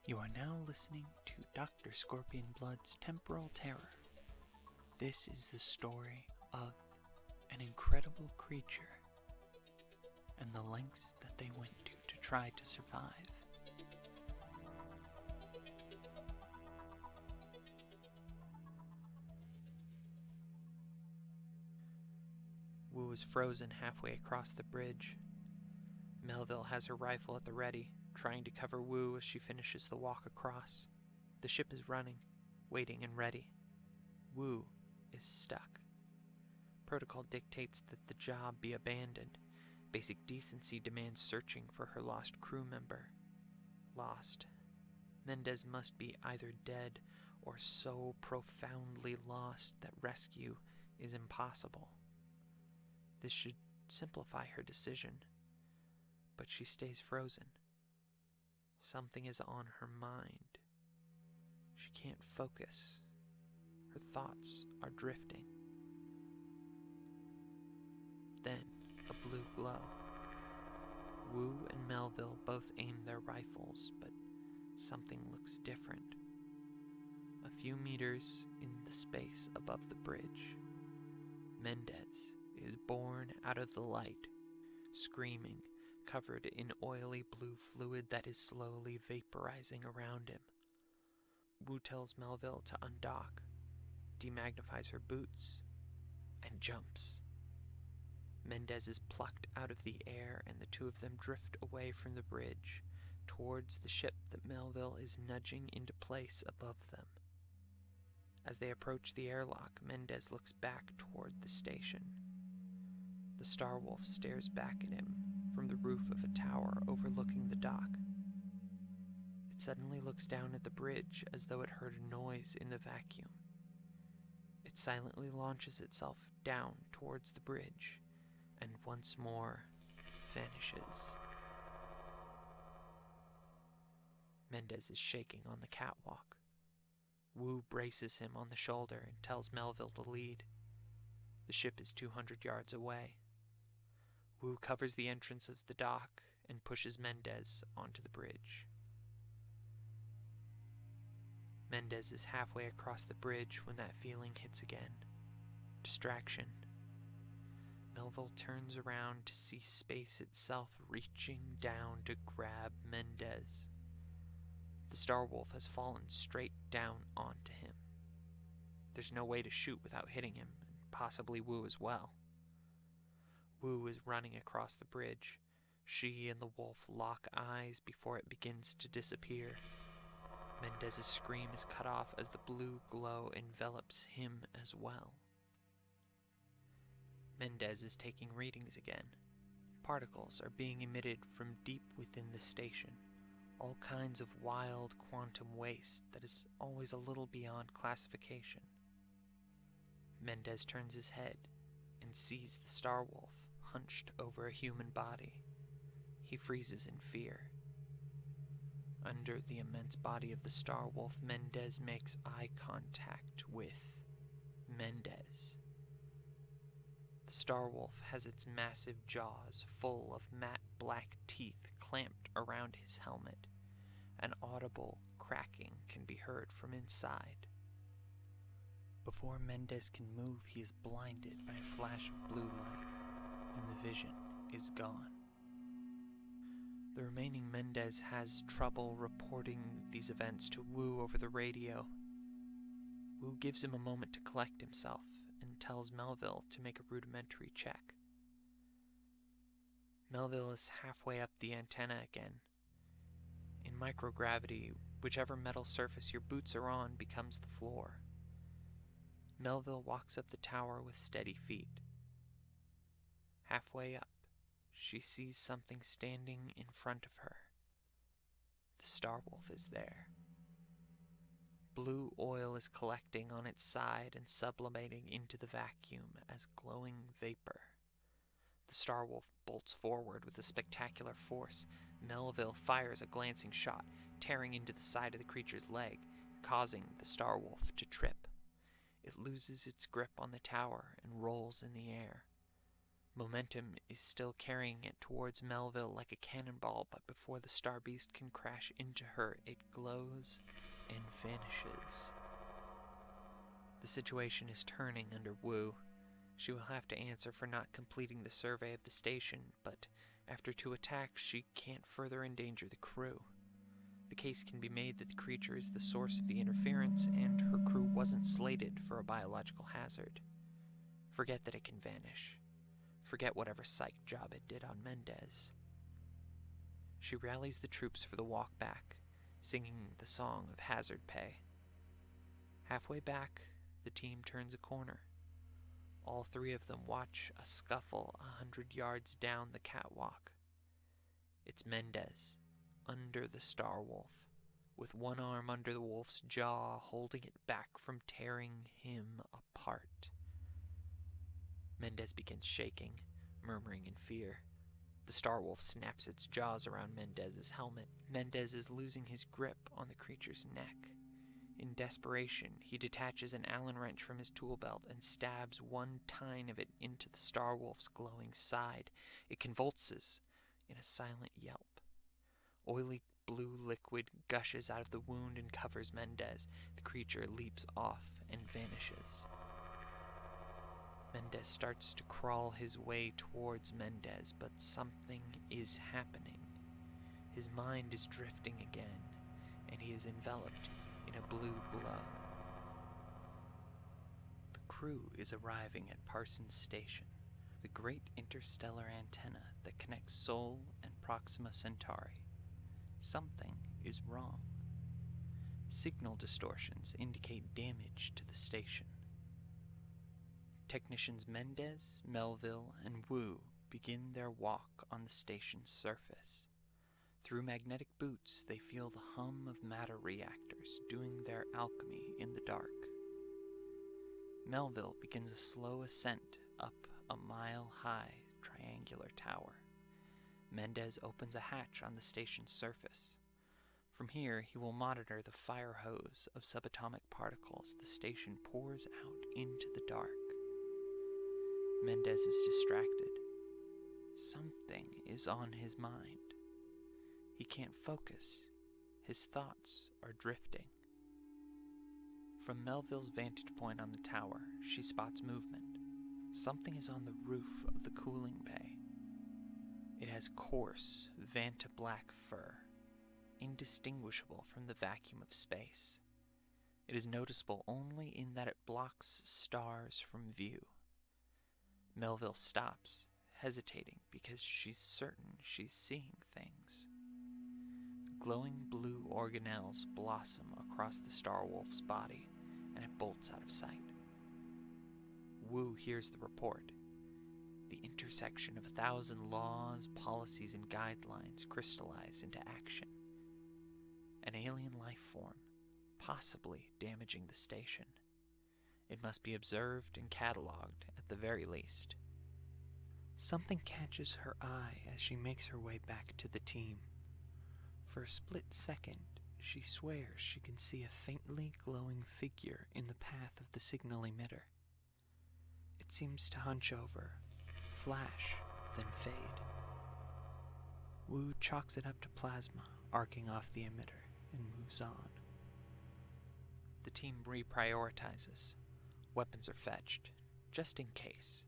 You are now listening to Dr. Scorpion Blood's Temporal Terror. This is the story of an incredible creature and the lengths that they went to try to survive. Wu is frozen halfway across the bridge. Melville has her rifle at the ready, trying to cover Wu as she finishes the walk across. The ship is running, waiting and ready. Wu is stuck. Protocol dictates that the job be abandoned. Basic decency demands searching for her lost crew member. Lost. Mendez must be either dead or so profoundly lost that rescue is impossible. This should simplify her decision, but she stays frozen. Something is on her mind. She can't focus. Her thoughts are drifting. Then, a blue glow. Wu and Melville both aim their rifles, but something looks different. A few meters in the space above the bridge, Mendez is born out of the light, screaming, covered in oily blue fluid that is slowly vaporizing around him. Wu tells Melville to undock, demagnifies her boots, and jumps. Mendez is plucked out of the air, and the two of them drift away from the bridge, towards the ship that Melville is nudging into place above them. As they approach the airlock, Mendez looks back toward the station. The StarWolf stares back at him from the roof of a tower overlooking the dock. It suddenly looks down at the bridge as though it heard a noise in the vacuum. It silently launches itself down towards the bridge and once more vanishes. Mendez is shaking on the catwalk. Wu braces him on the shoulder and tells Melville to lead. The ship is 200 yards away. Wu covers the entrance of the dock and pushes Mendez onto the bridge. Mendez is halfway across the bridge when that feeling hits again. Distraction. Melville turns around to see space itself reaching down to grab Mendez. The StarWolf has fallen straight down onto him. There's no way to shoot without hitting him, and possibly Wu as well. Wu is running across the bridge. She and the wolf lock eyes before it begins to disappear. Mendez's scream is cut off as the blue glow envelops him as well. Mendez is taking readings again. Particles are being emitted from deep within the station. All kinds of wild quantum waste that is always a little beyond classification. Mendez turns his head and sees the StarWolf hunched over a human body. He freezes in fear. Under the immense body of the StarWolf, Mendez makes eye contact with Mendez. The StarWolf has its massive jaws full of matte black teeth clamped around his helmet. An audible cracking can be heard from inside. Before Mendez can move, he is blinded by a flash of blue light, and the vision is gone. The remaining Mendez has trouble reporting these events to Wu over the radio. Wu gives him a moment to collect himself and tells Melville to make a rudimentary check. Melville is halfway up the antenna again. In microgravity, whichever metal surface your boots are on becomes the floor. Melville walks up the tower with steady feet. Halfway up, she sees something standing in front of her. The StarWolf is there. Blue oil is collecting on its side and sublimating into the vacuum as glowing vapor. The StarWolf bolts forward with a spectacular force. Melville fires a glancing shot, tearing into the side of the creature's leg, causing the StarWolf to trip. It loses its grip on the tower and rolls in the air. Momentum is still carrying it towards Melville like a cannonball, but before the star beast can crash into her, it glows and vanishes. The situation is turning under Wu. She will have to answer for not completing the survey of the station, but after 2 attacks, she can't further endanger the crew. The case can be made that the creature is the source of the interference, and her crew wasn't slated for a biological hazard. Forget that it can vanish. Forget whatever psych job it did on Mendez. She rallies the troops for the walk back, singing the song of hazard pay. Halfway back, the team turns a corner. All 3 of them watch a scuffle 100 yards down the catwalk. It's Mendez, under the StarWolf, with one arm under the wolf's jaw, holding it back from tearing him apart. Mendez begins shaking, murmuring in fear. The StarWolf snaps its jaws around Mendez's helmet. Mendez is losing his grip on the creature's neck. In desperation, he detaches an Allen wrench from his tool belt and stabs one tine of it into the StarWolf's glowing side. It convulses in a silent yelp. Oily blue liquid gushes out of the wound and covers Mendez. The creature leaps off and vanishes. Mendez starts to crawl his way towards Mendez, but something is happening. His mind is drifting again, and he is enveloped in a blue glow. The crew is arriving at Parsons Station, the great interstellar antenna that connects Sol and Proxima Centauri. Something is wrong. Signal distortions indicate damage to the station. Technicians Mendez, Melville, and Wu begin their walk on the station's surface. Through magnetic boots, they feel the hum of matter reactors doing their alchemy in the dark. Melville begins a slow ascent up a mile-high triangular tower. Mendez opens a hatch on the station's surface. From here, he will monitor the fire hose of subatomic particles the station pours out into the dark. Mendez is distracted. Something is on his mind. He can't focus. His thoughts are drifting. From Melville's vantage point on the tower, she spots movement. Something is on the roof of the cooling bay. It has coarse, Vanta black fur, indistinguishable from the vacuum of space. It is noticeable only in that it blocks stars from view. Melville stops, hesitating because she's certain she's seeing things. Glowing blue organelles blossom across the StarWolf's body, and it bolts out of sight. Wu hears the report. The intersection of 1,000 laws, policies, and guidelines crystallize into action. An alien life form, possibly damaging the station. It must be observed and cataloged at the very least. Something catches her eye as she makes her way back to the team. For a split second, she swears she can see a faintly glowing figure in the path of the signal emitter. It seems to hunch over, flash, then fade. Wu chalks it up to plasma, arcing off the emitter, and moves on. The team reprioritizes. Weapons are fetched, just in case.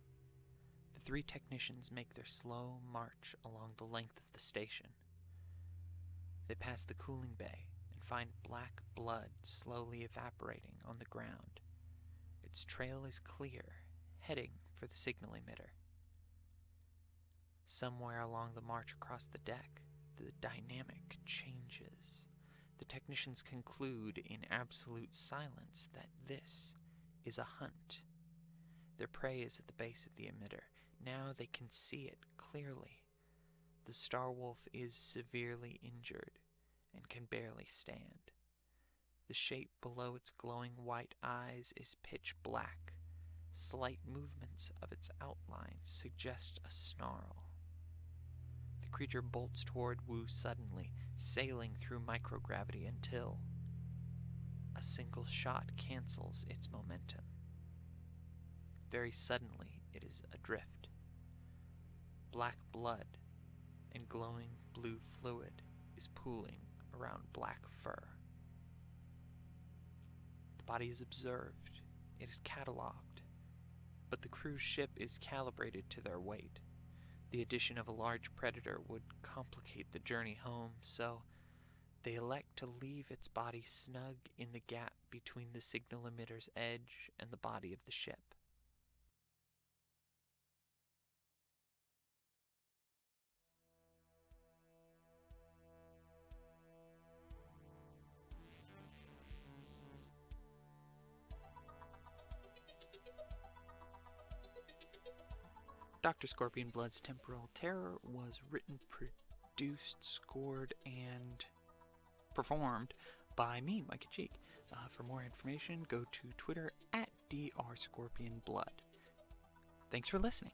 The 3 technicians make their slow march along the length of the station. They pass the cooling bay and find black blood slowly evaporating on the ground. Its trail is clear, heading for the signal emitter. Somewhere along the march across the deck, the dynamic changes. The technicians conclude in absolute silence that this is a hunt. Their prey is at the base of the emitter. Now they can see it clearly. The StarWolf is severely injured and can barely stand. The shape below its glowing white eyes is pitch black. Slight movements of its outlines suggest a snarl. The creature bolts toward Wu suddenly, sailing through microgravity until a single shot cancels its momentum. Very suddenly, it is adrift. black blood and glowing blue fluid is pooling around black fur. The body is observed, it is catalogued, but the cruise ship is calibrated to their weight. The addition of a large predator would complicate the journey home, so they elect to leave its body snug in the gap between the signal emitter's edge and the body of the ship. Dr. Scorpion Blood's Temporal Terror was written, produced, scored, and performed by me, Micah Cheek. For more information, go to Twitter at DrScorpionBlood. Thanks for listening.